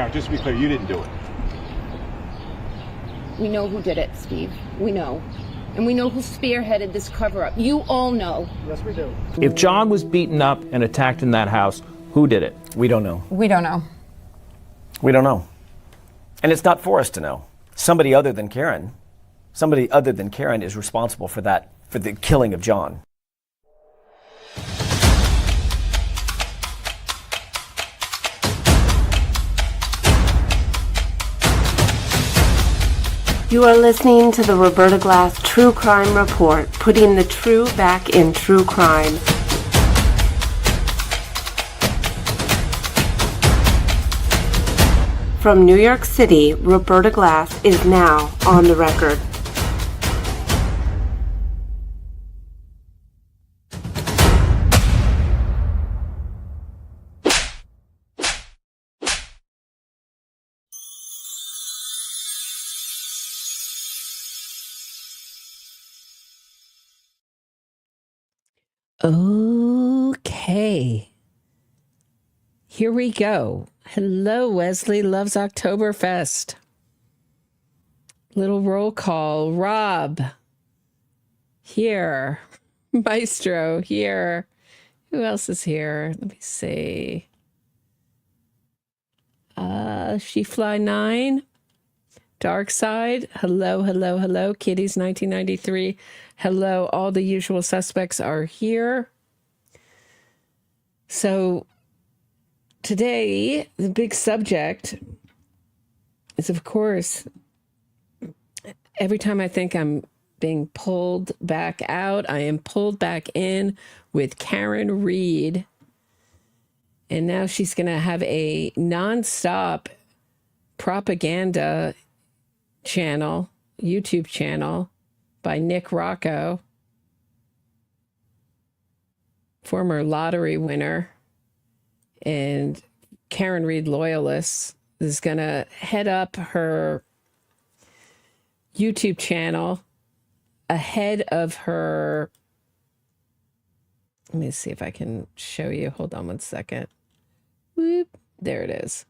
Karen, just to be clear, you didn't do it. We know who did it, Steve. We know. And we know who spearheaded this cover-up. You all know. Yes, we do. If John was beaten up and attacked in that house, who did it? We don't know. We don't know. We don't know. And it's not for us to know. Somebody other than Karen is responsible for that, for the killing of John. You are listening to the Roberta Glass True Crime Report, putting the true back in true crime. From New York City, Roberta Glass is now on the record. Okay. Here we go. Hello, Wesley loves Octoberfest. Little roll call. Rob. Here. Maestro. Here. Who else is here? Let me see. She Fly 9. Dark Side. Hello, hello, hello. Kitties 1993. Hello. All the usual suspects are here. So today, the big subject is, of course, every time I think I'm being pulled back out, I am pulled back in with Karen Reed. And now she's going to have a nonstop propaganda channel, YouTube channel by Nick Rocco, former lottery winner and Karen Reed loyalist, is going to head up her YouTube channel ahead of her. Let me see if I can show you. Hold on one second. Whoop. There it is.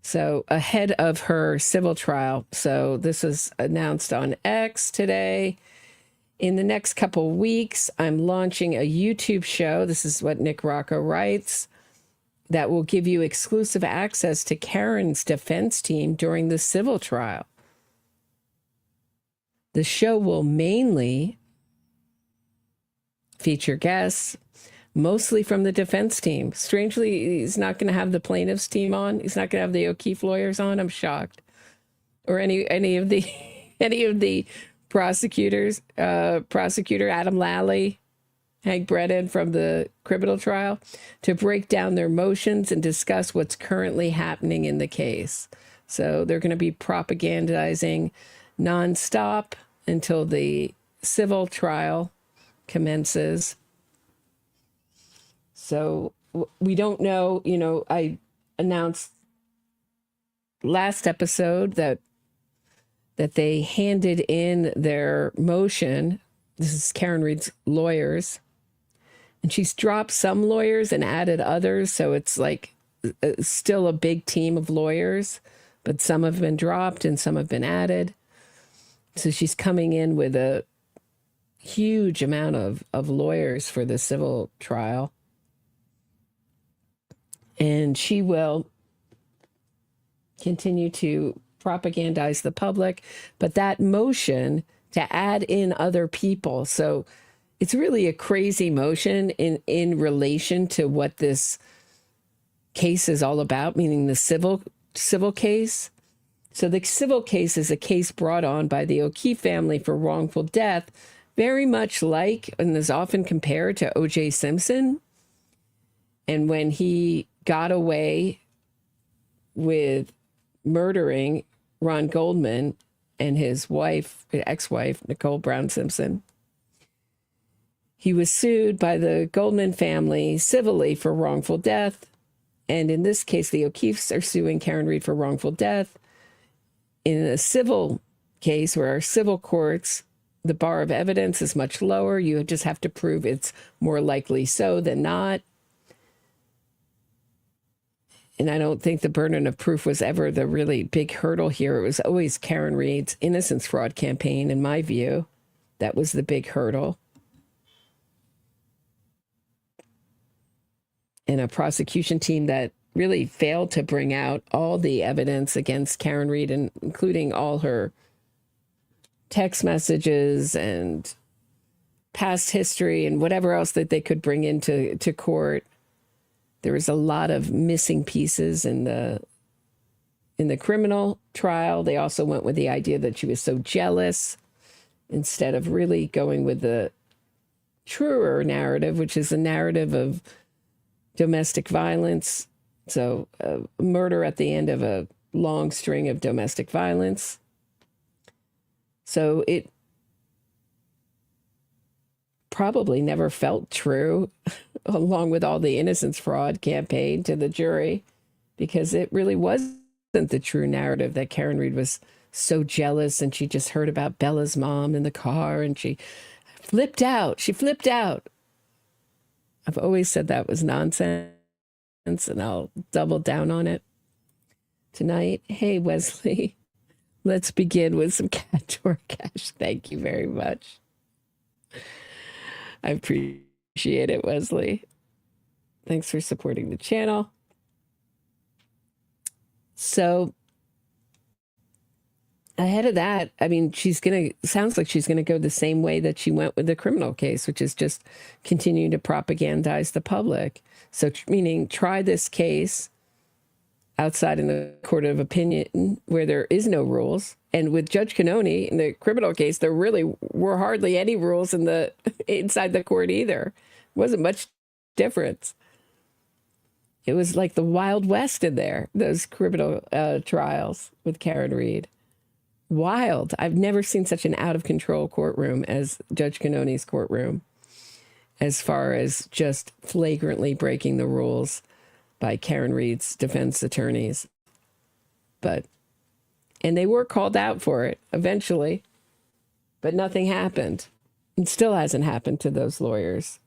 So ahead of her civil trial. So this was announced on X today. In the next couple weeks, I'm launching a YouTube show. This is what Nick Rocco writes, that will give you exclusive access to Karen's defense team during the civil trial. The show will mainly feature guests, mostly from the defense team. Strangely, he's not going to have the plaintiff's team on. He's not going to have the O'Keefe lawyers on. I'm shocked. Or any of the prosecutors, prosecutor Adam Lally, Hank Brennan from the criminal trial, to break down their motions and discuss what's currently happening in the case. So they're going to be propagandizing nonstop until the civil trial commences. So we don't know, I announced last episode that they handed in their motion. This is Karen Reed's lawyers. And she's dropped some lawyers and added others. So it's like still a big team of lawyers, but some have been dropped and some have been added. So she's coming in with a huge amount of lawyers for the civil trial. And she will continue to propagandize the public, but that motion to add in other people. So it's really a crazy motion in relation to what this case is all about, meaning the civil case. So the civil case is a case brought on by the O'Keefe family for wrongful death, very much like, and is often compared to O.J. Simpson. And when he got away with murdering Ron Goldman and his wife, ex-wife, Nicole Brown Simpson, he was sued by the Goldman family civilly for wrongful death. And in this case, the O'Keefes are suing Karen Reed for wrongful death. In a civil case where our civil courts, the bar of evidence is much lower. You just have to prove it's more likely so than not. And I don't think the burden of proof was ever the really big hurdle here. It was always Karen Reed's innocence fraud campaign, in my view. That was the big hurdle. And a prosecution team that really failed to bring out all the evidence against Karen Reed, and including all her text messages and past history and whatever else that they could bring into court. There was a lot of missing pieces in the criminal trial. They also went with the idea that she was so jealous instead of really going with the truer narrative, which is a narrative of domestic violence. So murder at the end of a long string of domestic violence. So it probably never felt true, along with all the innocence fraud campaign, to the jury, because it really wasn't the true narrative that Karen Reed was so jealous and she just heard about Bella's mom in the car and she flipped out. She flipped out. I've always said that was nonsense, and I'll double down on it tonight. Hey, Wesley, let's begin with some cat door cash. Thank you very much. I appreciate it, Wesley. Thanks for supporting the channel. So ahead of that, I mean, sounds like she's going to go the same way that she went with the criminal case, which is just continue to propagandize the public. So meaning try this case outside in the court of opinion where there is no rules. And with Judge Cannoni in the criminal case, there really were hardly any rules inside the court either. It wasn't much difference. It was like the Wild West in there, those criminal trials with Karen Reed. Wild. I've never seen such an out-of-control courtroom as Judge Cannoni's courtroom, as far as just flagrantly breaking the rules by Karen Reed's defense attorneys. And they were called out for it eventually, but nothing happened. It still hasn't happened to those lawyers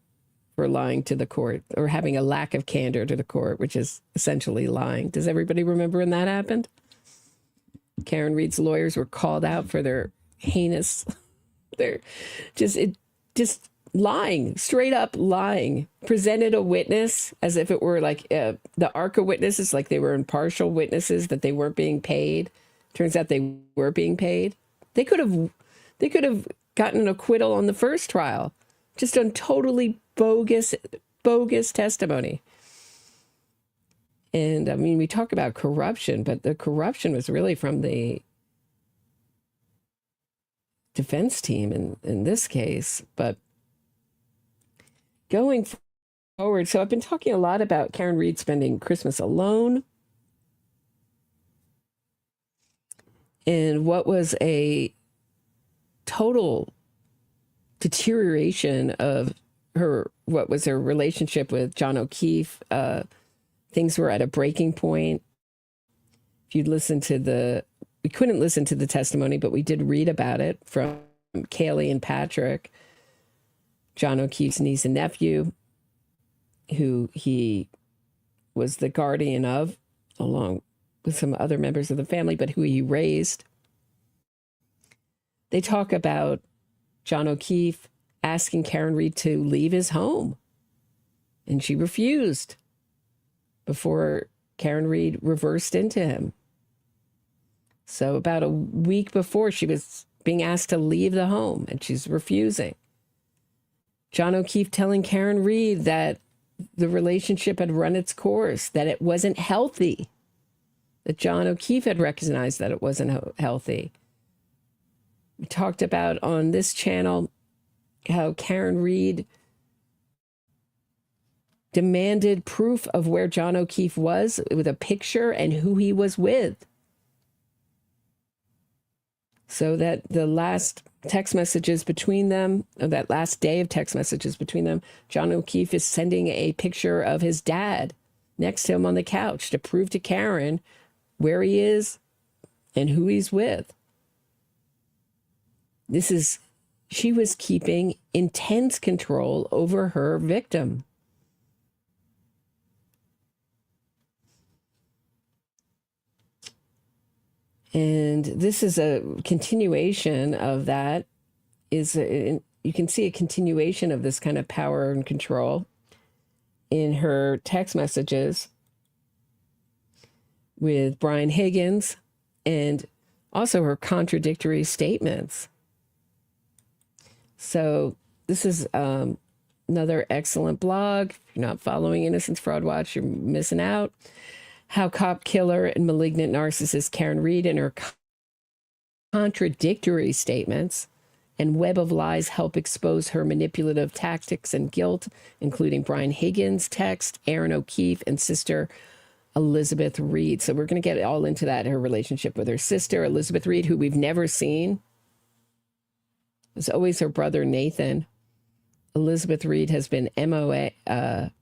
for lying to the court or having a lack of candor to the court, which is essentially lying. Does everybody remember when that happened? Karen Reed's lawyers were called out for their heinous, they're just lying, straight up lying. Presented a witness as if it were like the ARCA witnesses, like they were impartial witnesses, that they weren't being paid. Turns out they were being paid. They could have gotten an acquittal on the first trial, just on totally bogus testimony. And I mean, we talk about corruption, but the corruption was really from the defense team in this case. But going forward, so I've been talking a lot about Karen Reed spending Christmas alone, and what was a total deterioration of what was her relationship with John O'Keefe. Things were at a breaking point. If you'd listen to we couldn't listen to the testimony, but we did read about it from Kaylee and Patrick, John O'Keefe's niece and nephew, who he was the guardian of, along with some other members of the family, but who he raised. They talk about John O'Keefe asking Karen Reed to leave his home, and she refused before Karen Reed reversed into him. So about a week before, she was being asked to leave the home, and she's refusing. John O'Keefe telling Karen Reed that the relationship had run its course, that it wasn't healthy, that John O'Keefe had recognized that it wasn't healthy. We talked about on this channel how Karen Reed demanded proof of where John O'Keefe was with a picture and who he was with. So that the last text messages between them, that last day of text messages between them, John O'Keefe is sending a picture of his dad next to him on the couch to prove to Karen where he is and who he's with. She was keeping intense control over her victim. And this is a continuation of that. You can see a continuation of this kind of power and control in her text messages with Brian Higgins, and also her contradictory statements. So this is another excellent blog. If you're not following Innocence Fraud Watch, you're missing out. How cop killer and malignant narcissist Karen Read and her contradictory statements and web of lies help expose her manipulative tactics and guilt, including Brian Higgins' text, Erin O'Keefe, and sister Elizabeth Reed. So we're going to get all into that, her relationship with her sister, Elizabeth Reed, who we've never seen. It's always her brother, Nathan. Elizabeth Reed has been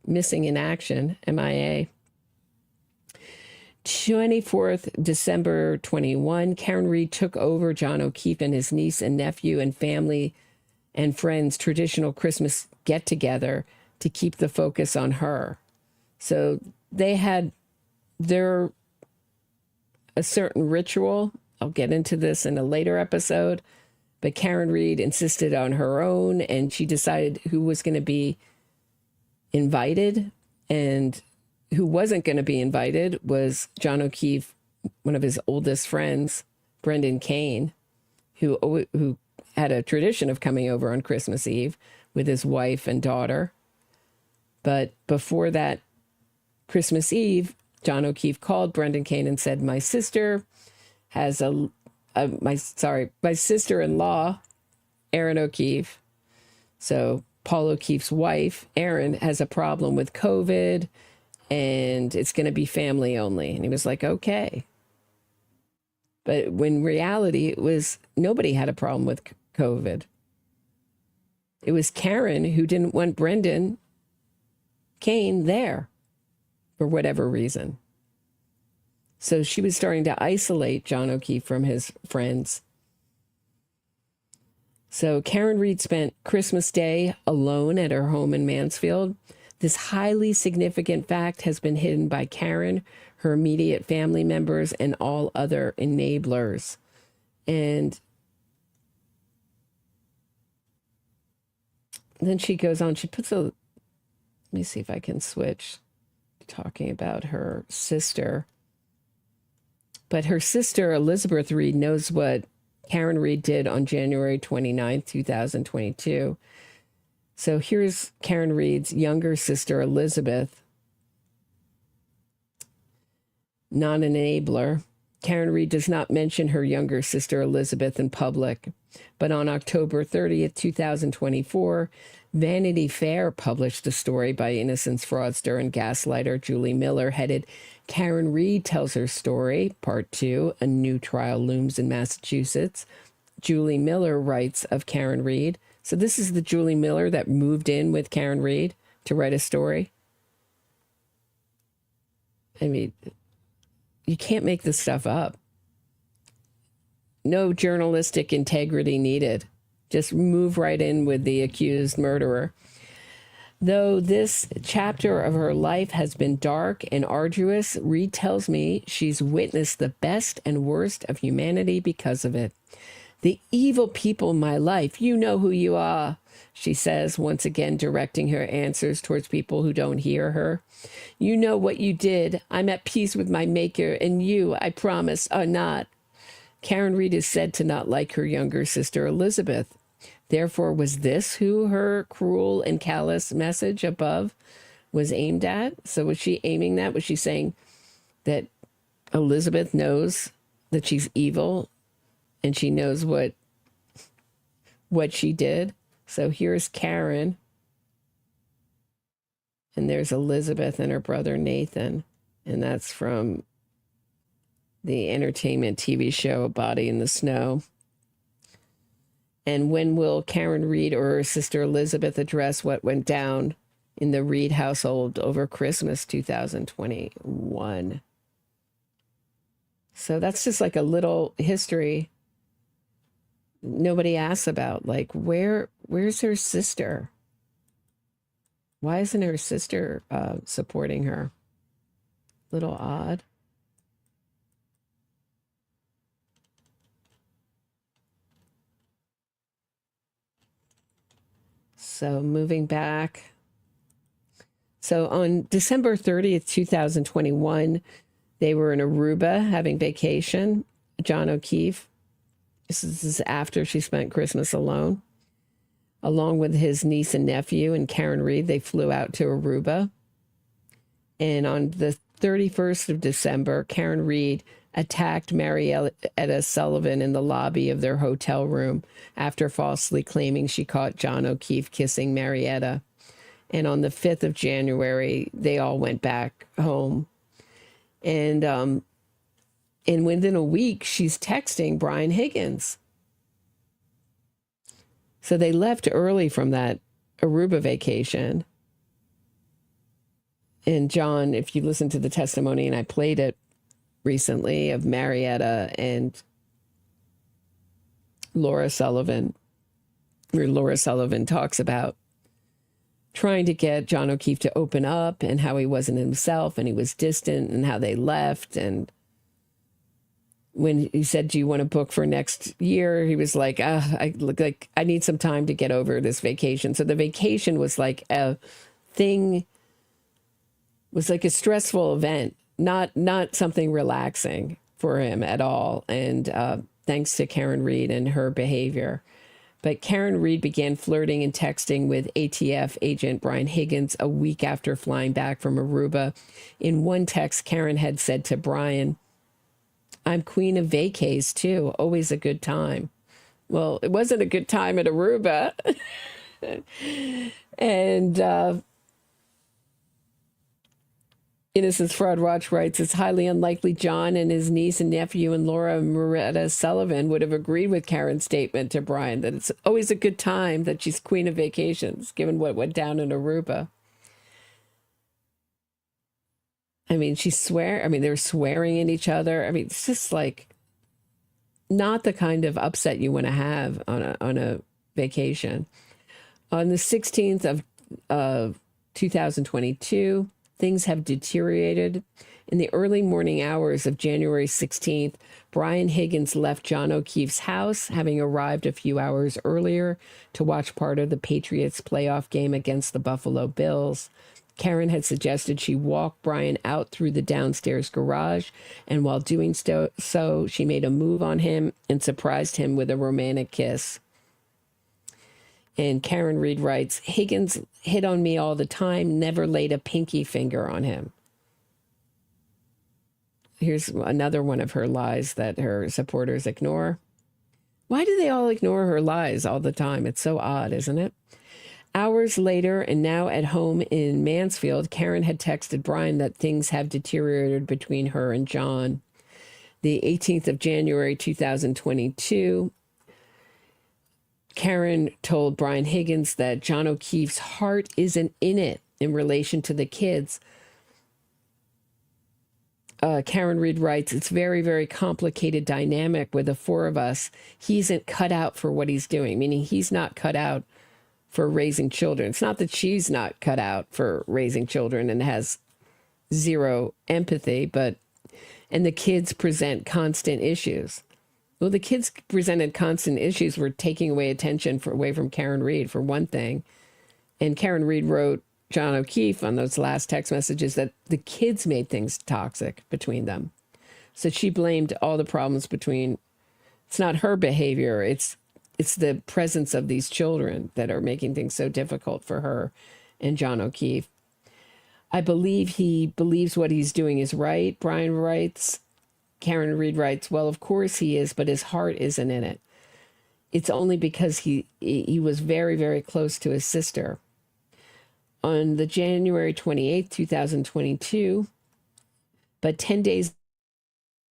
missing in action, MIA. 24th December 21, Karen Read took over John O'Keefe and his niece and nephew and family and friends' traditional Christmas get-together to keep the focus on her. So they had a certain ritual. I'll get into this in a later episode, but Karen Read insisted on her own, and she decided who was going to be invited, and who wasn't going to be invited was John O'Keefe, one of his oldest friends, Brendan Kane, who had a tradition of coming over on Christmas Eve with his wife and daughter. But before that Christmas Eve, John O'Keefe called Brendan Kane and said, my sister has my sister-in-law, Erin O'Keefe, so Paul O'Keefe's wife, Erin, has a problem with COVID, and it's going to be family only. And he was like, okay. But when reality, it was nobody had a problem with COVID. It was Karen who didn't want Brendan Kane there for whatever reason. So she was starting to isolate John O'Keefe from his friends. So Karen Read spent Christmas Day alone at her home in Mansfield. This highly significant fact has been hidden by Karen, her immediate family members, and all other enablers. And then she goes on, she puts let me see if I can switch, talking about her sister. But her sister, Elizabeth Reed, knows what Karen Read did on January 29th, 2022. So here's Karen Read's younger sister, Elizabeth, not an enabler. Karen Read does not mention her younger sister, Elizabeth, in public. But on October 30th, 2024, Vanity Fair published a story by innocence fraudster and gaslighter Julie Miller headed Karen Read Tells Her Story, Part 2, A New Trial Looms in Massachusetts. Julie Miller writes of Karen Read. So this is the Julie Miller that moved in with Karen Read to write a story. I mean, you can't make this stuff up. No journalistic integrity needed. Just move right in with the accused murderer. Though this chapter of her life has been dark and arduous, Read tells me she's witnessed the best and worst of humanity because of it. The evil people in my life, you know who you are, she says, once again directing her answers towards people who don't hear her. You know what you did. I'm at peace with my maker, and you, I promise, are not. Karen Read is said to not like her younger sister, Elizabeth. Therefore, was this who her cruel and callous message above was aimed at? So was she aiming that? Was she saying that Elizabeth knows that she's evil and she knows what she did? So here's Karen. And there's Elizabeth and her brother Nathan. And that's from the entertainment TV show A Body in the Snow. And when will Karen Read or her sister Elizabeth address what went down in the Read household over Christmas 2021? So that's just like a little history nobody asks about. Like, where's her sister? Why isn't her sister supporting her? Little odd. So moving back. So on December 30th, 2021, they were in Aruba having vacation. John O'Keefe. This is after she spent Christmas alone. Along with his niece and nephew and Karen Reed, they flew out to Aruba. And on the 31st of December, Karen Reed attacked Maryellen Sullivan in the lobby of their hotel room after falsely claiming she caught John O'Keefe kissing Marietta. And on the 5th of January, they all went back home. And within a week, she's texting Brian Higgins. So they left early from that Aruba vacation. And John, if you listen to the testimony, and I played it recently, of Marietta and Laura Sullivan, where Laura Sullivan talks about trying to get John O'Keefe to open up and how he wasn't himself and he was distant and how they left. And when he said, do you want to book for next year? He was like, I look like I need some time to get over this vacation. So the vacation was like a thing, was like a stressful event, not something relaxing for him at all. And thanks to Karen Reed and her behavior. But Karen Reed began flirting and texting with ATF agent Brian Higgins a week after flying back from Aruba. In one text, Karen had said to Brian, I'm queen of vacays too, always a good time. Well, it wasn't a good time at Aruba. And Innocence Fraud Watch writes, it's highly unlikely John and his niece and nephew and Laura Marietta Sullivan would have agreed with Karen's statement to Brian that it's always a good time that she's queen of vacations, given what went down in Aruba. I mean, they were swearing at each other. I mean, it's just like not the kind of upset you want to have on a vacation. On the 16th of 2022, things have deteriorated. In the early morning hours of January 16th, Brian Higgins left John O'Keefe's house, having arrived a few hours earlier to watch part of the Patriots' playoff game against the Buffalo Bills. Karen had suggested she walk Brian out through the downstairs garage, and while doing so, she made a move on him and surprised him with a romantic kiss. And Karen Reed writes, Higgins hit on me all the time, never laid a pinky finger on him. Here's another one of her lies that her supporters ignore. Why do they all ignore her lies all the time? It's so odd, isn't it? Hours later, and now at home in Mansfield, Karen had texted Brian that things have deteriorated between her and John. The 18th of January, 2022, Karen told Brian Higgins that John O'Keefe's heart isn't in it in relation to the kids. Karen Reed writes, it's very, very complicated dynamic with the four of us. He isn't cut out for what he's doing, meaning he's not cut out for raising children. It's not that she's not cut out for raising children and has zero empathy, and the kids present constant issues. Well, the kids presented constant issues were taking away attention away from Karen Reed, for one thing. And Karen Reed wrote John O'Keefe on those last text messages that the kids made things toxic between them. So she blamed all the problems it's not her behavior, it's the presence of these children that are making things so difficult for her and John O'Keefe. I believe he believes what he's doing is right, Brian writes. Karen Reed writes, well, of course he is, but his heart isn't in it. It's only because he was very, very close to his sister. On the January 28th, 2022, but 10 days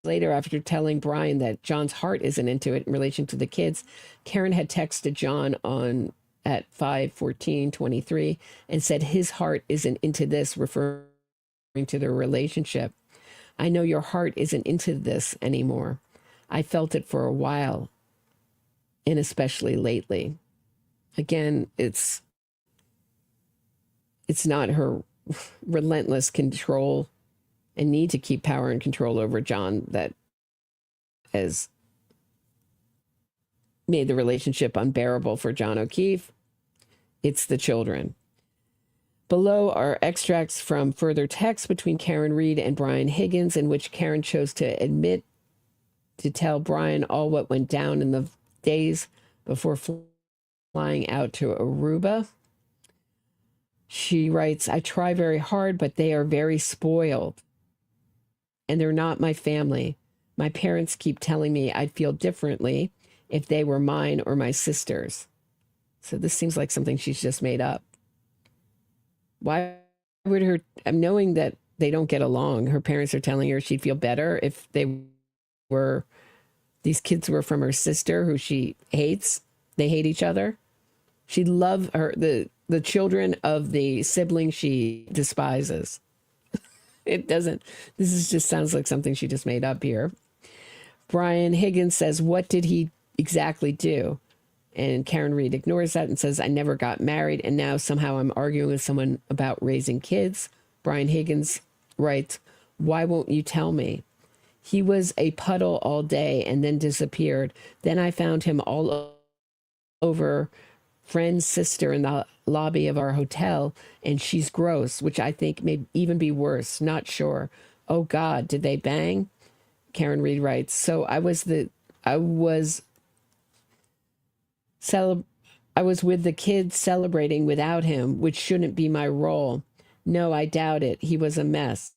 later, after telling Brian that John's heart isn't into it in relation to the kids, Karen had texted John at 5/14/23 and said his heart isn't into this, referring to their relationship. I know your heart isn't into this anymore. I felt it for a while, and especially lately. Again, it's not her relentless control and need to keep power and control over John that has made the relationship unbearable for John O'Keefe. it's the children. Below are extracts from further texts between Karen Reed and Brian Higgins, in which Karen chose to admit to tell Brian all what went down in the days before flying out to Aruba. She writes, I try very hard, but they are very spoiled. And they're not my family. My parents keep telling me I'd feel differently if they were mine or my sisters. So this seems like something she's just made up. Why would her, knowing that they don't get along, her parents are telling her she'd feel better if these kids were from her sister who she hates. They hate each other. She'd love the children of the sibling she despises. It doesn't, just sounds like something she just made up here. Brian Higgins says, what did he exactly do? And Karen Reed ignores that and says, I never got married, and now somehow I'm arguing with someone about raising kids. Brian Higgins writes, why won't you tell me? He was a puddle all day and then disappeared. Then I found him all over friend's sister in the lobby of our hotel, and she's gross, which I think may even be worse. Not sure. Oh God, did they bang? Karen Reed writes, so I was with the kids celebrating without him, which shouldn't be my role. No, I doubt it. He was a mess.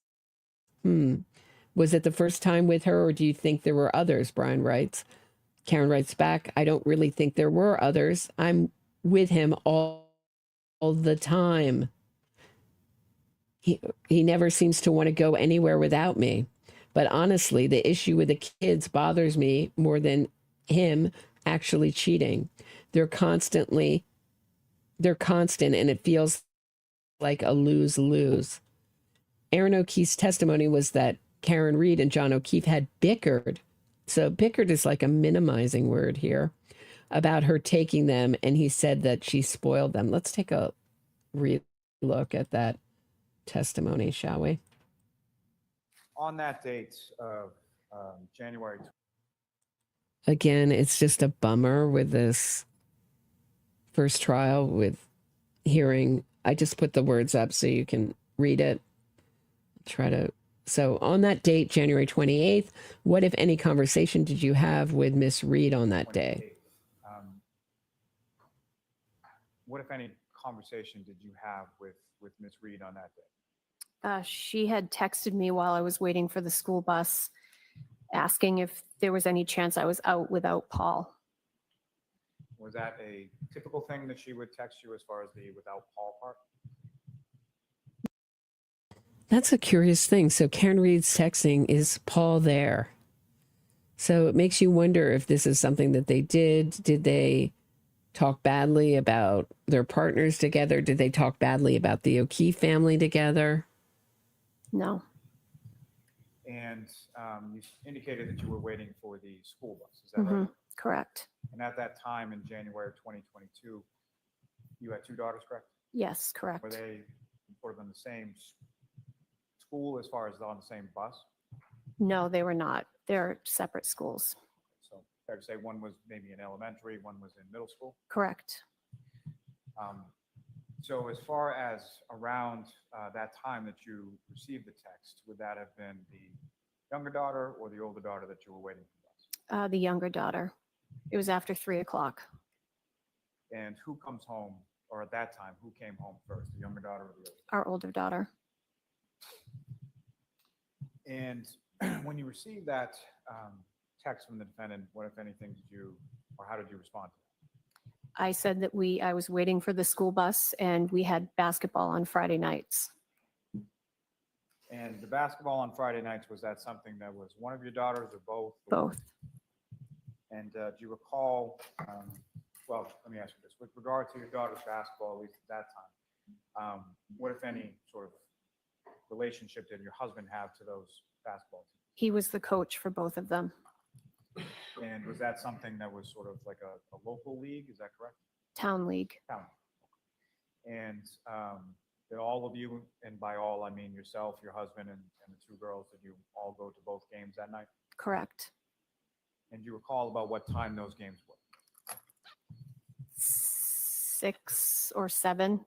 Was it the first time with her, or do you think there were others? Brian writes. Karen writes back, I don't really think there were others. I'm with him all the time. He never seems to want to go anywhere without me. But honestly, the issue with the kids bothers me more than him actually cheating. They're constant, and it feels like a lose-lose. Erin O'Keefe's testimony was that Karen Reed and John O'Keefe had bickered. So bickered is like a minimizing word here, about her taking them, and he said that she spoiled them. Let's take a look at that testimony, shall we? On that date of January. Again, it's just a bummer with this first trial with hearing. I just put the words up so you can read it. So on that date, January 28th, what, if any, conversation did you have with Miss Reed on that day? What, if any, conversation did you have with Miss Reed on that day? She had texted me while I was waiting for the school bus, asking if there was any chance I was out without Paul. Was that a typical thing that she would text you as far as the without Paul part? That's a curious thing. So Karen Reed's texting, is Paul there? So it makes you wonder if this is something that they did. Did they talk badly about their partners together? Did they talk badly about the O'Keefe family together? No. And you indicated that you were waiting for the school bus. Is that right? Correct. And at that time in January of 2022, you had two daughters, correct? Yes, correct. Were they sort of in the same school as far as on the same bus? No, they were not. They're separate schools. So fair to say one was maybe in elementary, one was in middle school? Correct. So as far as around that time that you received the text, would that have been the younger daughter or the older daughter that you were waiting for the bus? The younger daughter. It was after 3 o'clock. And who comes home, or at that time, who came home first, the younger daughter or the older? Our older daughter. And when you received that text from the defendant, what, if anything, did you, or how did you respond to that? I said that I was waiting for the school bus and we had basketball on Friday nights. And the basketball on Friday nights, was that something that was one of your daughters or both? Both. And do you recall, well, let me ask you this, with regard to your daughter's basketball, at least at that time, what, if any, sort of relationship did your husband have to those basketball teams? He was the coach for both of them. And was that something that was sort of like a local league? Is that correct? Town league. Town. And did all of you, and by all I mean yourself, your husband, and the two girls, did you all go to both games that night? Correct. And do you recall about what time those games were? 6 or 7.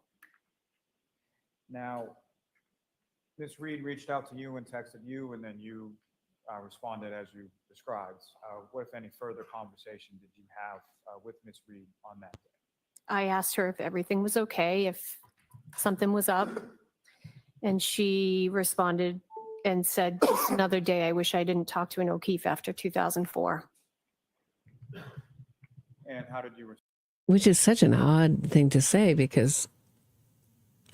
Now, Ms. Reed reached out to you and texted you, and then you responded as you described. What, if any, further conversation did you have with Ms. Reed on that day? I asked her if everything was okay, if something was up, and she responded and said, just another day, I wish I didn't talk to an O'Keefe after 2004. And how did you respond? Which is such an odd thing to say because,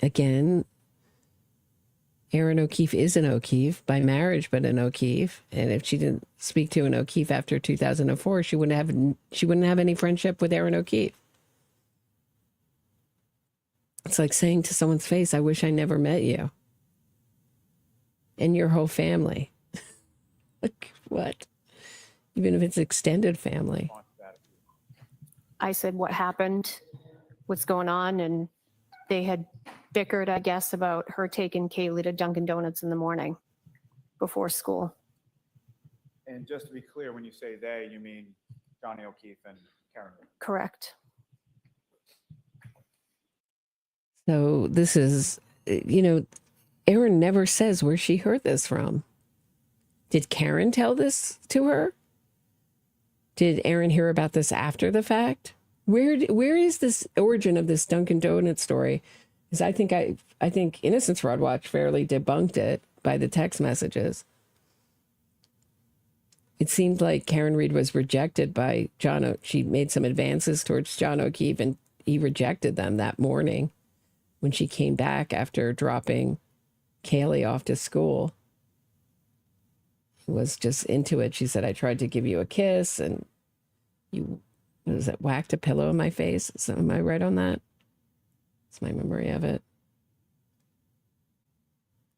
again, Erin O'Keefe is an O'Keefe by marriage, but an O'Keefe. And if she didn't speak to an O'Keefe after 2004, she wouldn't have any friendship with Erin O'Keefe. It's like saying to someone's face, I wish I never met you. And your whole family. Like, what? Even if it's extended family. I said, what happened? What's going on? And they had bickered, I guess, about her taking Kaylee to Dunkin' Donuts in the morning before school. And just to be clear, when you say they, you mean Johnny O'Keefe and Karen Reed? Correct. So this is, Erin never says where she heard this from. Did Karen tell this to her? Did Erin hear about this after the fact? Where is this origin of this Dunkin' Donuts story? Because I think Innocence Fraud Watch fairly debunked it by the text messages. It seemed like Karen Reed was rejected by John. She made some advances towards John O'Keefe, and he rejected them that morning when she came back after dropping Kaylee off to school. He was just into it. She said, I tried to give you a kiss, and you, what was it, whacked a pillow in my face? So, am I right on that? That's my memory of it.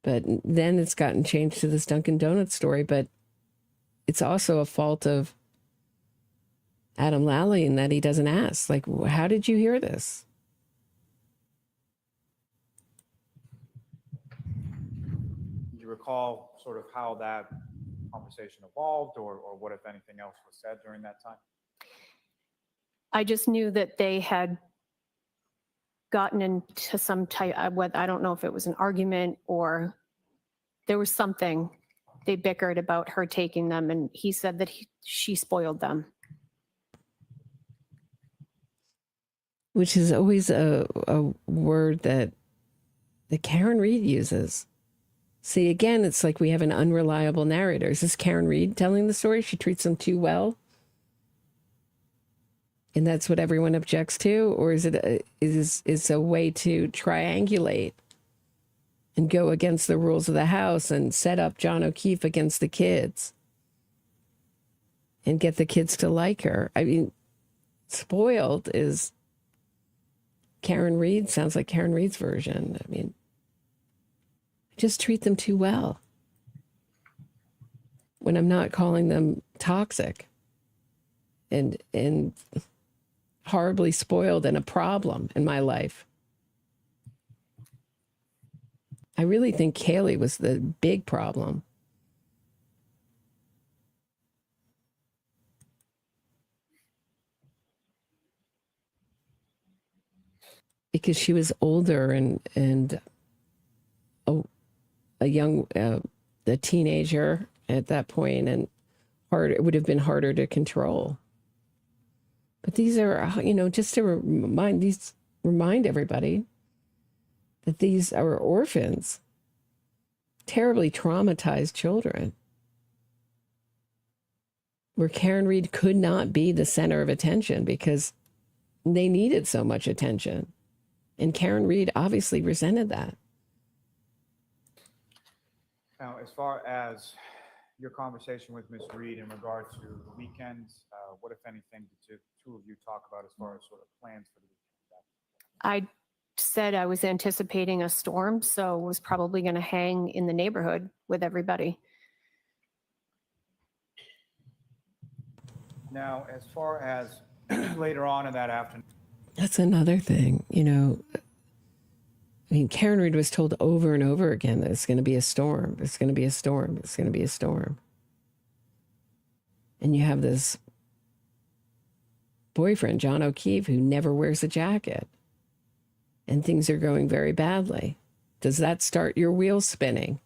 But then it's gotten changed to this Dunkin' Donuts story, but it's also a fault of Adam Lally in that he doesn't ask. Like, how did you hear this? Do you recall sort of how that conversation evolved, or what, if anything, else was said during that time? I just knew that they had gotten into some type, I don't know if it was an argument or there was something. They bickered about her taking them, and he said that she spoiled them. Which is always a word that Karen Reed uses. See, again, it's like we have an unreliable narrator. Is this Karen Reed telling the story? She treats them too well? And that's what everyone objects to? Or is it is a way to triangulate and go against the rules of the house and set up John O'Keefe against the kids and get the kids to like her? I mean, spoiled is Karen Reed, sounds like Karen Reed's version. I mean, just treat them too well when I'm not calling them toxic and horribly spoiled and a problem in my life. I really think Kaylee was the big problem. Because she was older and a young, a teenager at that point, and it would have been harder to control. But these are, just to remind everybody that these are orphans, terribly traumatized children, where Karen Reed could not be the center of attention because they needed so much attention. And Karen Reed obviously resented that. Now, as far as your conversation with Ms. Reed in regard to the weekends, what, if anything, did the two of you talk about as far as sort of plans for the weekend? I said I was anticipating a storm, so was probably going to hang in the neighborhood with everybody. Now, as far as later on in that afternoon. That's another thing, I mean, Karen Reed was told over and over again that it's going to be a storm. It's going to be a storm. It's going to be a storm. And you have this boyfriend, John O'Keefe, who never wears a jacket. and things are going very badly. Does that start your wheels spinning?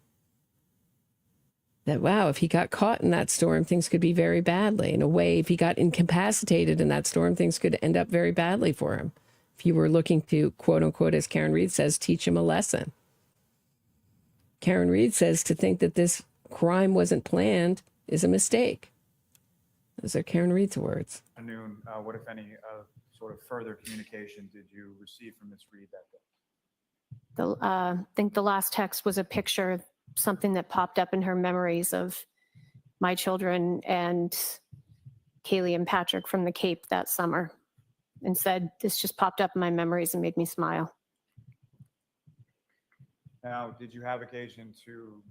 That, wow, if he got caught in that storm, things could be very badly. In a way, if he got incapacitated in that storm, things could end up very badly for him. If you were looking to, quote unquote, as Karen Reed says, teach him a lesson. Karen Reed says to think that this crime wasn't planned is a mistake. Those are Karen Reed's words. Afternoon, what, if any, sort of further communication did you receive from Ms. Reed that day? I think the last text was a picture of something that popped up in her memories of my children and Kaylee and Patrick from the Cape that summer, and said, this just popped up in my memories and made me smile. Now, did you have occasion to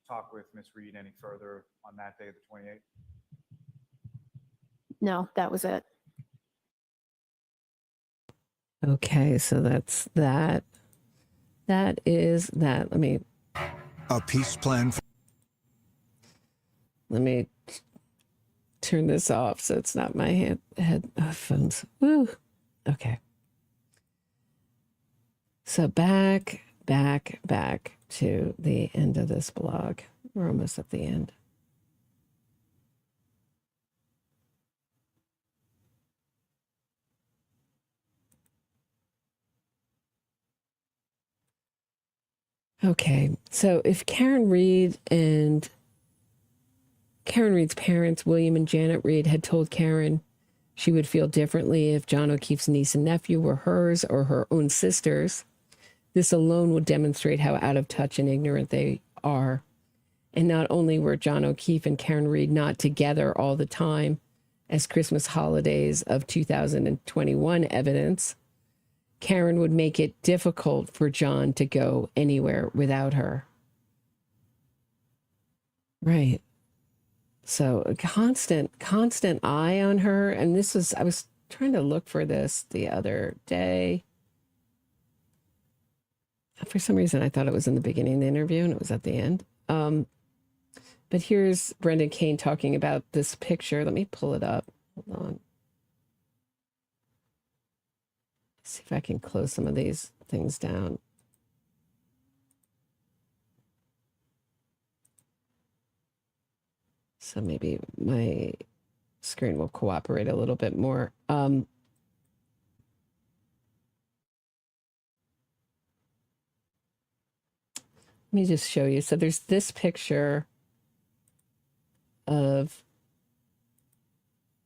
talk with Ms. Reed any further on that day, the 28th? No, that was it. Okay, so that's that. That is that. Let me. A peace plan. Let me turn this off so it's not my headphones. Woo. Okay. So back to the end of this blog. We're almost at the end. Okay, so if Karen Reed and Karen Reed's parents, William and Janet Reed, had told Karen she would feel differently if John O'Keefe's niece and nephew were hers or her own sisters, this alone would demonstrate how out of touch and ignorant they are. And not only were John O'Keefe and Karen Reed not together all the time, as Christmas holidays of 2021 evidence, Karen would make it difficult for John to go anywhere without her. Right. So a constant eye on her. And this was, I was trying to look for this the other day. For some reason, I thought it was in the beginning of the interview and it was at the end. But here's Brendan Kane talking about this picture. Let me pull it up. Hold on. See if I can close some of these things down. So maybe my screen will cooperate a little bit more. Let me just show you. So there's this picture of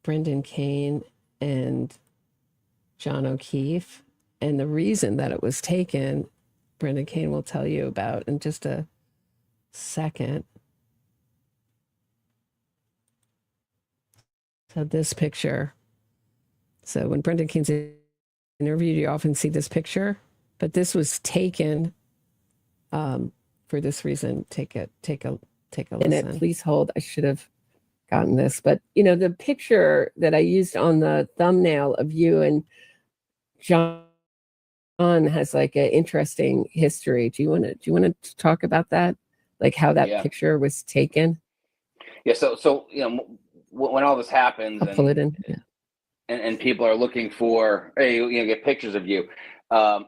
Brendan Kane and John O'Keefe. And the reason that it was taken, Brendan Kane will tell you about in just a second. So this picture. So when Brendan Kane's interviewed, you often see this picture, but this was taken for this reason. Take a listen. Please hold. I should have gotten this, but you know, the picture that I used on the thumbnail of you and John has like an interesting history. Do you want to talk about that? Like how that picture was taken? Yeah. So you know, when all this happens, I'll pull it in. Yeah. And people are looking for, hey, you know, get pictures of you. As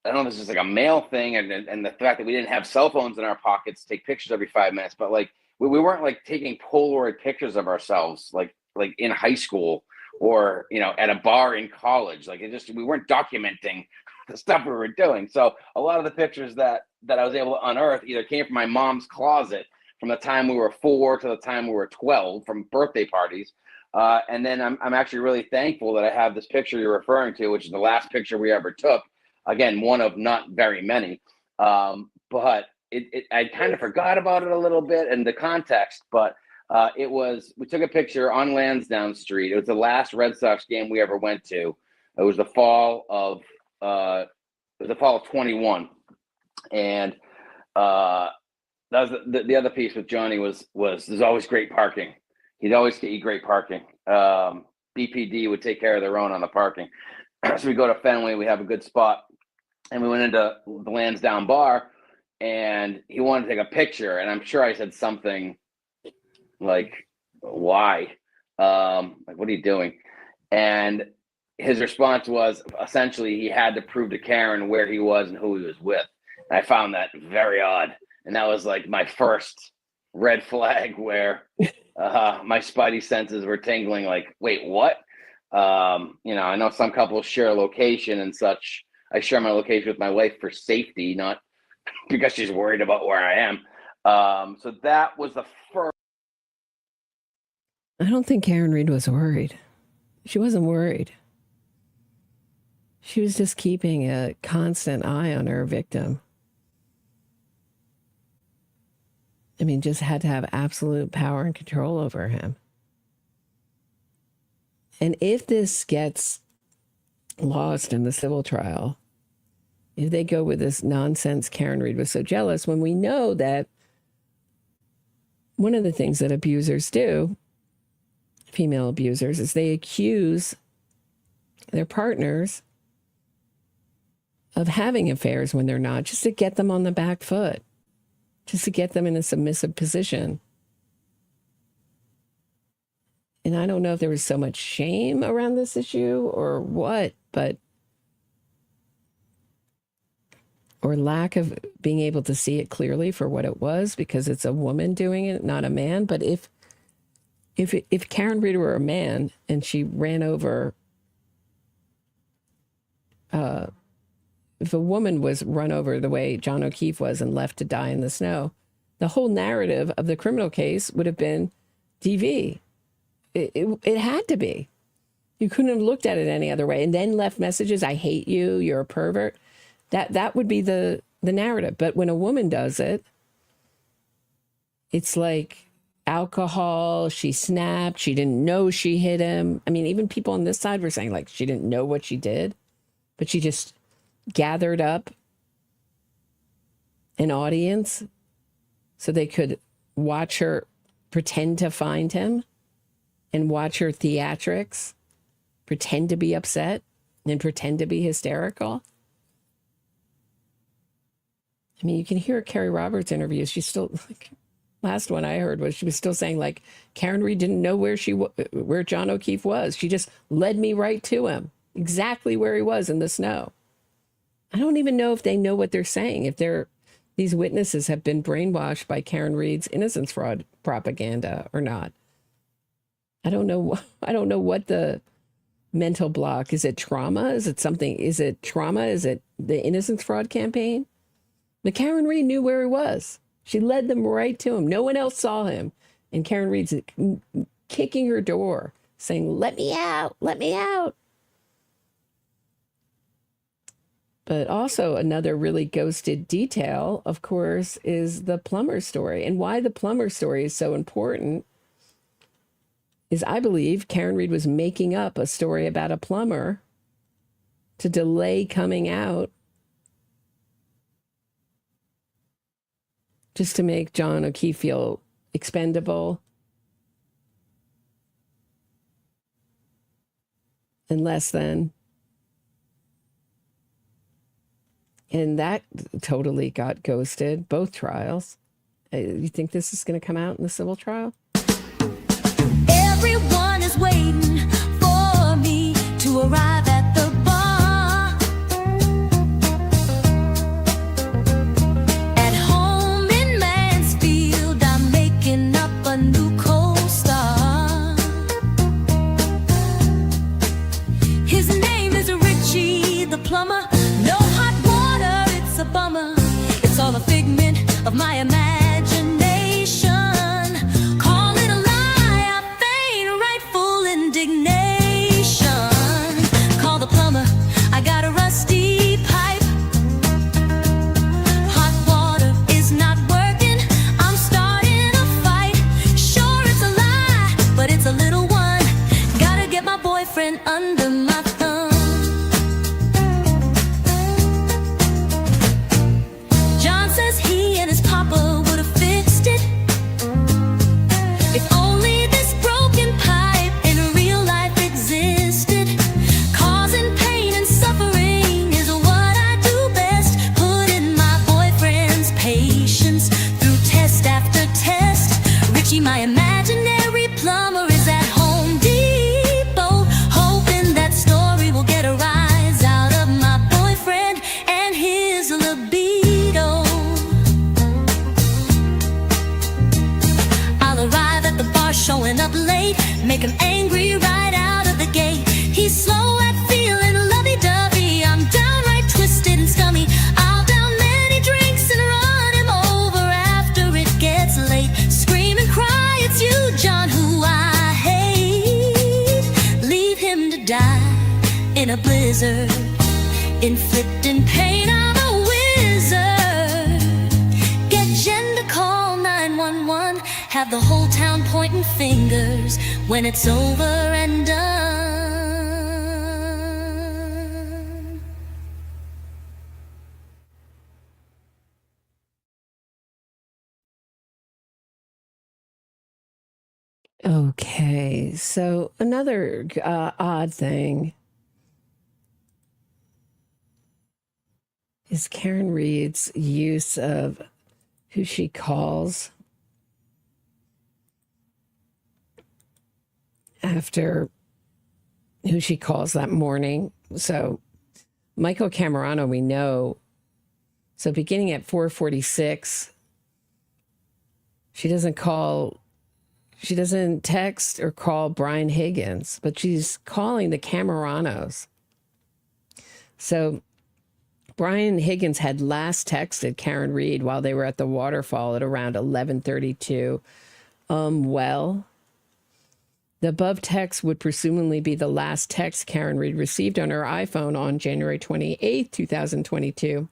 I don't know if this is like a male thing, and the fact that we didn't have cell phones in our pockets to take pictures every 5 minutes, but like we weren't like taking Polaroid pictures of ourselves like in high school or, you know, at a bar in college. Like we weren't documenting the stuff we were doing. So a lot of the pictures that I was able to unearth either came from my mom's closet from the time we were 4 to the time we were 12, from birthday parties. And then I'm actually really thankful that I have this picture you're referring to, which is the last picture we ever took. Again, one of not very many. But I kind of forgot about it a little bit in the context, but we took a picture on Lansdowne Street. It was the last Red Sox game we ever went to. It was the fall of 21. And that was the other piece with Johnny was there's always great parking. He'd always get you great parking. BPD would take care of their own on the parking. So we go to Fenway, we have a good spot, and we went into the Lansdowne bar, and he wanted to take a picture, and I'm sure I said something like, why? Like, what are you doing? And his response was essentially he had to prove to Karen where he was and who he was with. And I found that very odd. And that was like my first red flag where my spidey senses were tingling like, wait, what? You know, I know some couples share a location and such. I share my location with my wife for safety, not because she's worried about where I am. So that was the first. I don't think Karen Reed was worried. She wasn't worried. She was just keeping a constant eye on her victim. I mean, just had to have absolute power and control over him. And if this gets lost in the civil trial, if they go with this nonsense, Karen Reed was so jealous, when we know that one of the things that abusers do, female abusers, is they accuse their partners of having affairs when they're not, just to get them on the back foot, just to get them in a submissive position. And I don't know if there was so much shame around this issue or what, but or lack of being able to see it clearly for what it was, because it's a woman doing it, not a man. But if Karen Reed were a man and she ran over, if a woman was run over the way John O'Keefe was and left to die in the snow, the whole narrative of the criminal case would have been DV. It had to be. You couldn't have looked at it any other way and then left messages, I hate you, you're a pervert. That would be the narrative. But when a woman does it, it's like alcohol, she snapped, she didn't know she hit him. I mean, even people on this side were saying like she didn't know what she did, but she just gathered up an audience so they could watch her pretend to find him and watch her theatrics, pretend to be upset and pretend to be hysterical. I mean, you can hear Carrie Roberts' interviews. She's still, like, last one I heard was she was still saying, like, Karen Reed didn't know where John O'Keefe was. She just led me right to him, exactly where he was in the snow. I don't even know if they know what they're saying, if these witnesses have been brainwashed by Karen Reed's innocence fraud propaganda or not. I don't know what the mental block is. It trauma? Is it something? Is it trauma? Is it the innocence fraud campaign? But Karen Reed knew where he was. She led them right to him. No one else saw him. And Karen Reed's kicking her door, saying, let me out, let me out. But also another really ghosted detail, of course, is the plumber story. And why the plumber story is so important is I believe Karen Reed was making up a story about a plumber to delay coming out, just to make John O'Keefe feel expendable and less than. And that totally got ghosted, both trials. You think this is going to come out in the civil trial? Everyone is waiting for me to arrive at the bar. At home in Mansfield, I'm making up a new co-star. His name is Richie the plumber. No hot water, it's a bummer. It's all a figment of my imagination. Call it a lie, I feign rightful indignation. pulling up late, make him angry right out of the gate. He's slow at feeling lovey-dovey. I'm downright twisted and scummy. I'll down many drinks and run him over after it gets late. Scream and cry, it's you, John, who I hate. Leave him to die in a blizzard, inflicting pain. I'm a wizard. Get Jen to call 911. Have the whole town pointing fingers when it's over and done. Okay, so another odd thing is Karen Reed's use of who she calls after who she calls that morning. So Michael Camerano, we know. So beginning at 4:46, she doesn't text or call Brian Higgins, but she's calling the Cameranos. So Brian Higgins had last texted Karen Reed while they were at the waterfall at around 11:32. Well, the above text would presumably be the last text Karen Reed received on her iPhone on January 28th, 2022.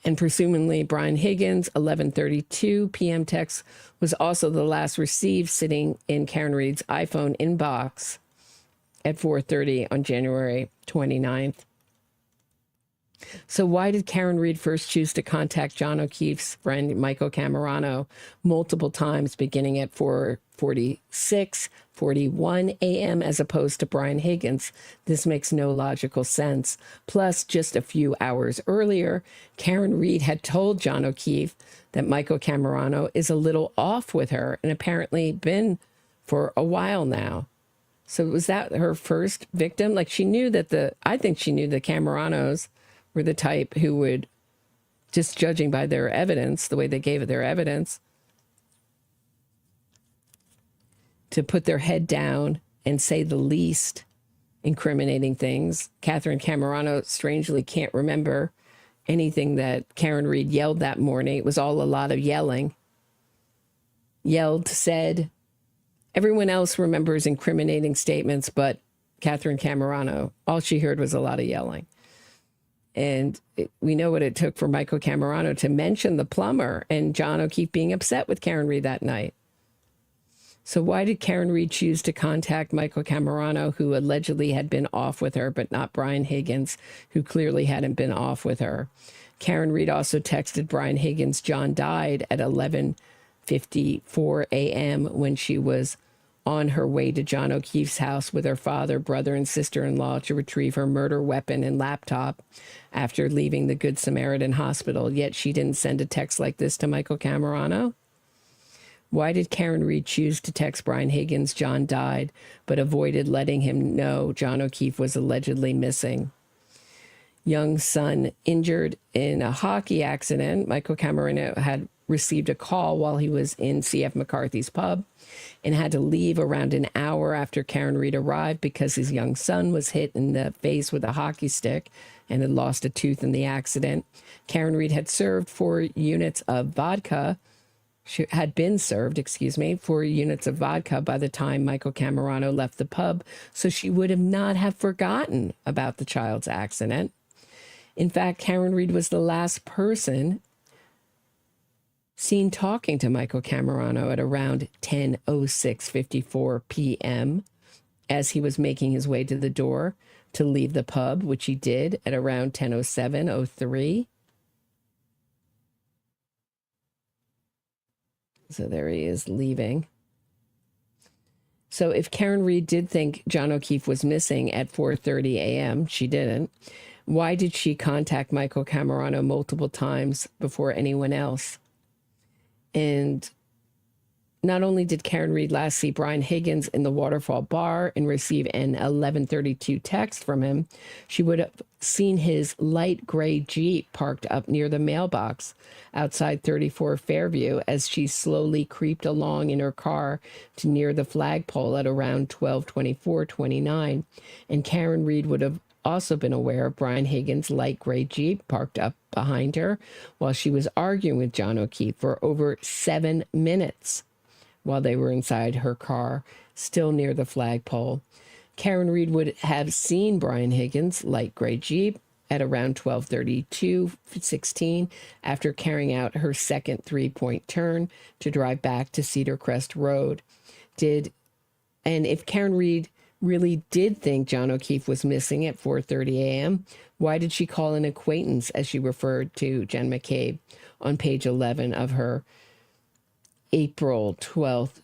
And presumably Brian Higgins' 11:32 p.m. text was also the last received sitting in Karen Reed's iPhone inbox at 4:30 on January 29th. So why did Karen Reed first choose to contact John O'Keefe's friend Michael Camerano multiple times beginning at 4:46, 41 a.m. as opposed to Brian Higgins? This makes no logical sense. Plus, just a few hours earlier, Karen Reed had told John O'Keefe that Michael Camerano is a little off with her and apparently been for a while now. So was that her first victim? Like she knew that I think she knew the Cameranos were the type who would, just judging by their evidence, the way they gave their evidence, to put their head down and say the least incriminating things. Catherine Camerano strangely can't remember anything that Karen Reed yelled that morning. It was all a lot of yelling. Yelled, said. Everyone else remembers incriminating statements, but Catherine Camerano, all she heard was a lot of yelling. And we know what it took for Michael Camerano to mention the plumber and John O'Keefe being upset with Karen Reed that night. So why did Karen Reed choose to contact Michael Camerano, who allegedly had been off with her, but not Brian Higgins, who clearly hadn't been off with her? Karen Reed also texted Brian Higgins, John died at 11:54 a.m. when she was on her way to John O'Keefe's house with her father, brother, and sister-in-law to retrieve her murder weapon and laptop after leaving the Good Samaritan hospital. Yet she didn't send a text like this to Michael Camerano. Why did Karen Reed choose to text Brian Higgins, John died, but avoided letting him know John O'Keefe was allegedly missing? Young son injured in a hockey accident. Michael Camerano had received a call while he was in C.F. McCarthy's pub and had to leave around an hour after Karen Reed arrived because his young son was hit in the face with a hockey stick and had lost a tooth in the accident. Karen Reed had served 4 units of vodka. She had been served, 4 units of vodka by the time Michael Camerano left the pub, so she would not have forgotten about the child's accident. In fact, Karen Reed was the last person seen talking to Michael Camerano at around 10:06:54 p.m. as he was making his way to the door to leave the pub, which he did at around 10:07:03. So there he is leaving. So if Karen Reed did think John O'Keefe was missing at 4:30 a.m., she didn't. Why did she contact Michael Camerano multiple times before anyone else? And not only did Karen Reed last see Brian Higgins in the Waterfall bar and receive an 11:32 text from him, she would have seen his light gray Jeep parked up near the mailbox outside 34 Fairview as she slowly creeped along in her car to near the flagpole at around 12:24:29. And Karen Reed would have also been aware of Brian Higgins' light gray Jeep parked up behind her while she was arguing with John O'Keefe for over 7 minutes while they were inside her car, still near the flagpole. Karen Reed would have seen Brian Higgins' light gray Jeep at around 12:32:16 after carrying out her second three-point turn to drive back to Cedar Crest Road. And if Karen Reed really did think John O'Keefe was missing at 4:30 a.m., why did she call an acquaintance, as she referred to Jen McCabe, on page 11 of her April 12th,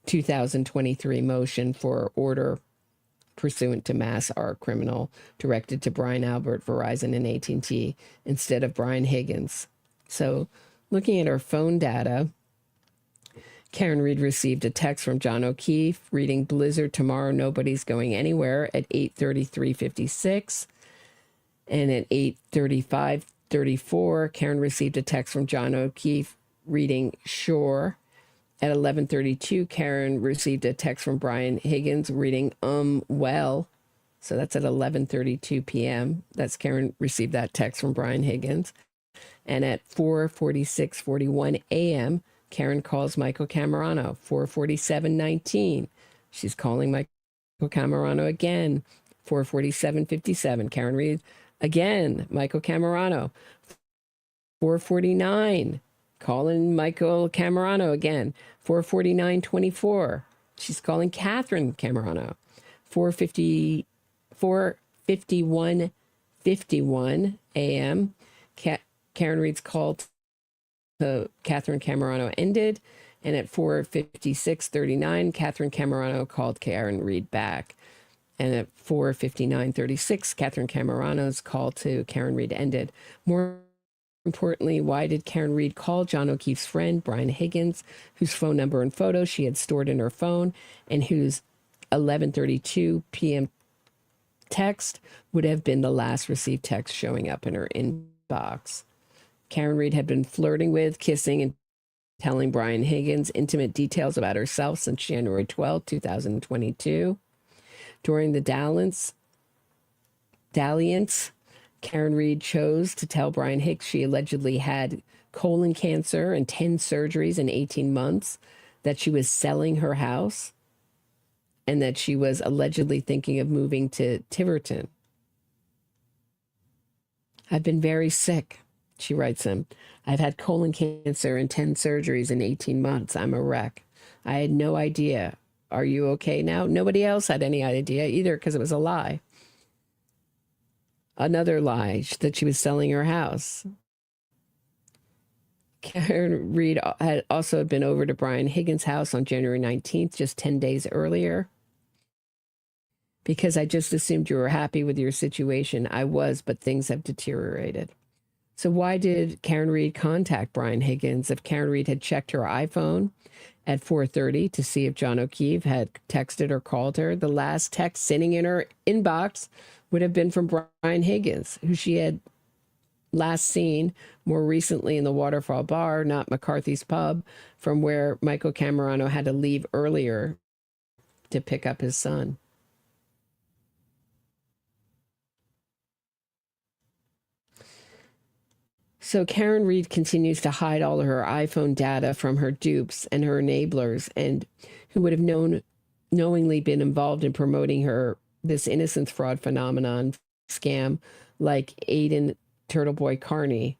2023 motion for order pursuant to mass art criminal directed to Brian Albert, Verizon, and AT&T instead of Brian Higgins? So looking at her phone data, Karen Reed received a text from John O'Keefe reading "Blizzard tomorrow, nobody's going anywhere" at 8:33:56. And at 8:35:34, Karen received a text from John O'Keefe reading "Sure." At 11:32, Karen received a text from Brian Higgins reading well. So that's at 11:32 p.m. That's Karen received that text from Brian Higgins. And at 4:46:41 a.m., Karen calls Michael Camerano. 4:47:19, she's calling Michael Camerano again. 4:47:57, Karen Reed again, Michael Camerano. 4:49, calling Michael Camerano again. 4:49:24, she's calling Catherine Camerano. 4:51:51 a.m., Karen Reed's call to Catherine Camerano ended. And at 4:56:39, Catherine Camerano called Karen Reed back. And at 4:59:36, Catherine Camerano's call to Karen Reed ended. More importantly, why did Karen Reed call John O'Keefe's friend, Brian Higgins, whose phone number and photo she had stored in her phone and whose 11:32 p.m. text would have been the last received text showing up in her inbox? Karen Reed had been flirting with, kissing, and telling Brian Higgins intimate details about herself since January 12, 2022. During the dalliance, Karen Reed chose to tell Brian Hicks she allegedly had colon cancer and 10 surgeries in 18 months, that she was selling her house, and that she was allegedly thinking of moving to Tiverton. "I've been very sick," she writes him. "I've had colon cancer and 10 surgeries in 18 months. I'm a wreck. I had no idea. Are you okay now?" Nobody else had any idea either because it was a lie. Another lie, that she was selling her house. Karen Reed had also been over to Brian Higgins' house on January 19th, just 10 days earlier. "Because I just assumed you were happy with your situation. I was, but things have deteriorated." So why did Karen Reed contact Brian Higgins if Karen Reed had checked her iPhone at 4:30 to see if John O'Keefe had texted or called her? The last text sitting in her inbox would have been from Brian Higgins, who she had last seen more recently in the Waterfall Bar, not McCarthy's Pub, from where Michael Camerano had to leave earlier to pick up his son. So Karen Reed continues to hide all of her iPhone data from her dupes and her enablers, and who would have knowingly been involved in promoting this innocence fraud phenomenon scam, like Aiden Turtleboy Carney,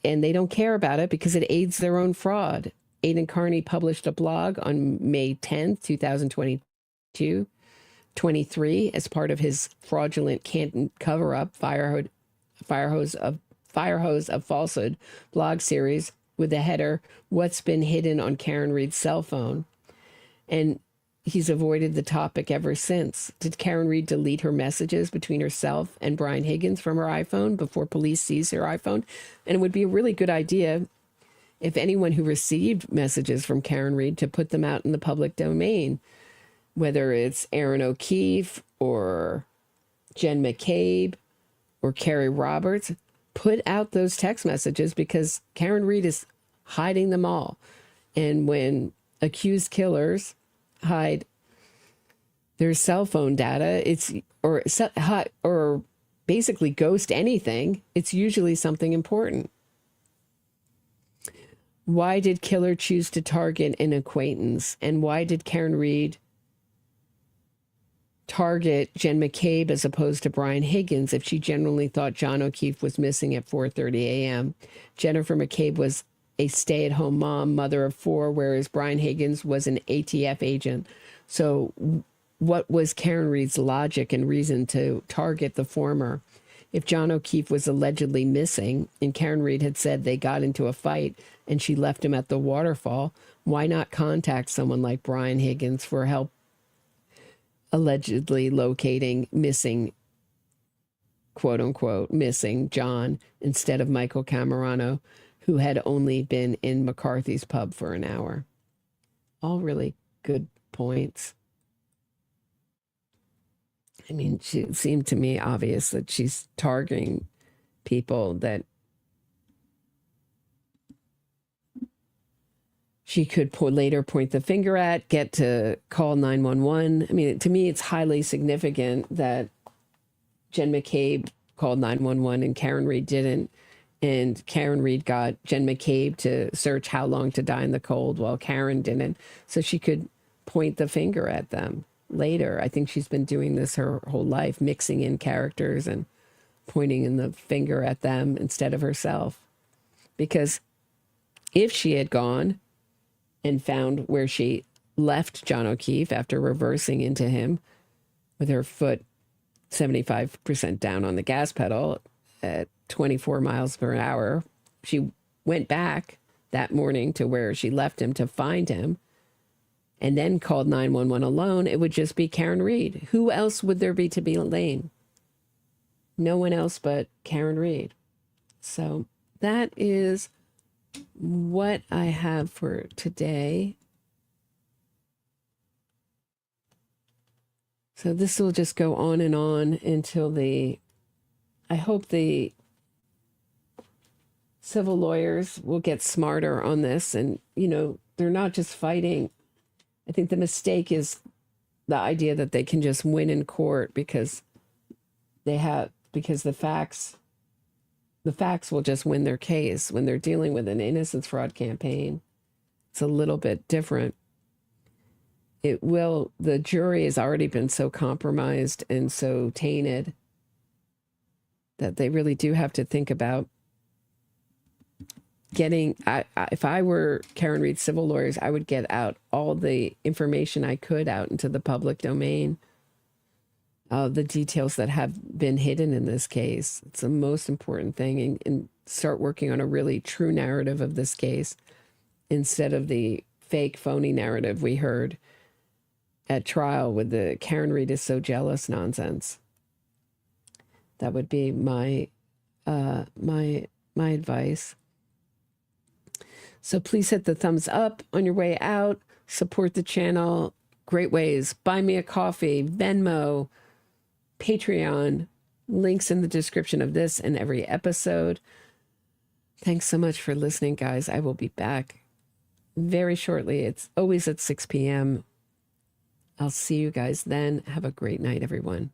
and they don't care about it because it aids their own fraud. Aiden Carney published a blog on May 10th, 2023, as part of his fraudulent Canton cover-up Fire Hose of Falsehood blog series with the header, "What's been hidden on Karen Reed's cell phone?" And he's avoided the topic ever since. Did Karen Reed delete her messages between herself and Brian Higgins from her iPhone before police seized her iPhone? And it would be a really good idea if anyone who received messages from Karen Reed, to put them out in the public domain, whether it's Erin O'Keefe or Jen McCabe or Carrie Roberts, put out those text messages, because Karen Reed is hiding them all. And when accused killers hide their cell phone data, or basically ghost anything, it's usually something important. Why did killer choose to target an acquaintance? And why did Karen Reed target Jen McCabe as opposed to Brian Higgins if she genuinely thought John O'Keefe was missing at 4:30 a.m.? Jennifer McCabe was a stay-at-home mom, mother of 4, whereas Brian Higgins was an ATF agent. So what was Karen Reed's logic and reason to target the former? If John O'Keefe was allegedly missing and Karen Reed had said they got into a fight and she left him at the waterfall, why not contact someone like Brian Higgins for help allegedly locating missing, quote unquote, missing John, instead of Michael Camerano, who had only been in McCarthy's pub for an hour? All really good points. I mean, it seemed to me obvious that she's targeting people that she could later point the finger at, get to call 911. I mean, to me, it's highly significant that Jen McCabe called 911 and Karen Reed didn't. And Karen Reed got Jen McCabe to search how long to die in the cold while Karen didn't. So she could point the finger at them later. I think she's been doing this her whole life, mixing in characters and pointing in the finger at them instead of herself. Because if she had gone and found where she left John O'Keefe after reversing into him with her foot 75% down on the gas pedal at 24 miles per hour, she went back that morning to where she left him to find him, and then called 911 alone, it would just be Karen Reed. Who else would there be to be Lane? No one else but Karen Reed. So that is what I have for today. So this will just go on and on until I hope the civil lawyers will get smarter on this. And, they're not just fighting. I think the mistake is the idea that they can just win in court because the facts will just win their case. When they're dealing with an innocence fraud campaign, it's a little bit different. The jury has already been so compromised and so tainted that they really do have to think about if I were Karen Reed's civil lawyers, I would get out all the information I could out into the public domain, the details that have been hidden in this case. It's the most important thing, and start working on a really true narrative of this case instead of the fake, phony narrative we heard at trial with the Karen Reed is so jealous nonsense. That would be my advice. So please hit the thumbs up on your way out. Support the channel. Great ways. Buy me a coffee, Venmo, Patreon. Links in the description of this and every episode. Thanks so much for listening, guys. I will be back very shortly. It's always at 6 p.m. I'll see you guys then. Have a great night, everyone.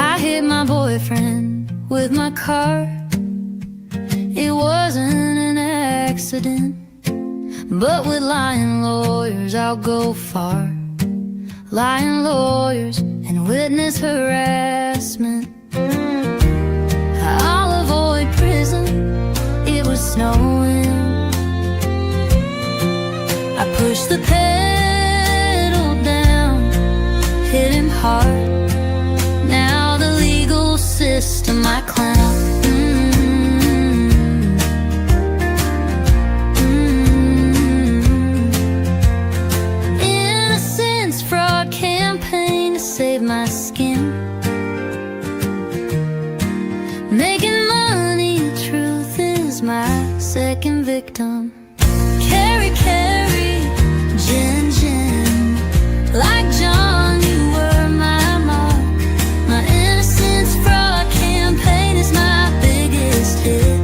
I hit my boyfriend with my car. It wasn't an accident, but with lying lawyers I'll go far. Lying lawyers and witness harassment. I'll avoid prison. It was snowing. I pushed the pedal down, hit him hard. Now the legal system I clown. Innocence fraud campaign to save save my skin. Making money, truth is my second victim. Carry, carry, gin, gin. Like John, you were my mark. My innocence fraud campaign is my biggest hit.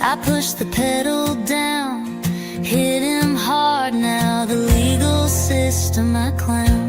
I pushed the pedal down, hit him hard now, the legal system I clown.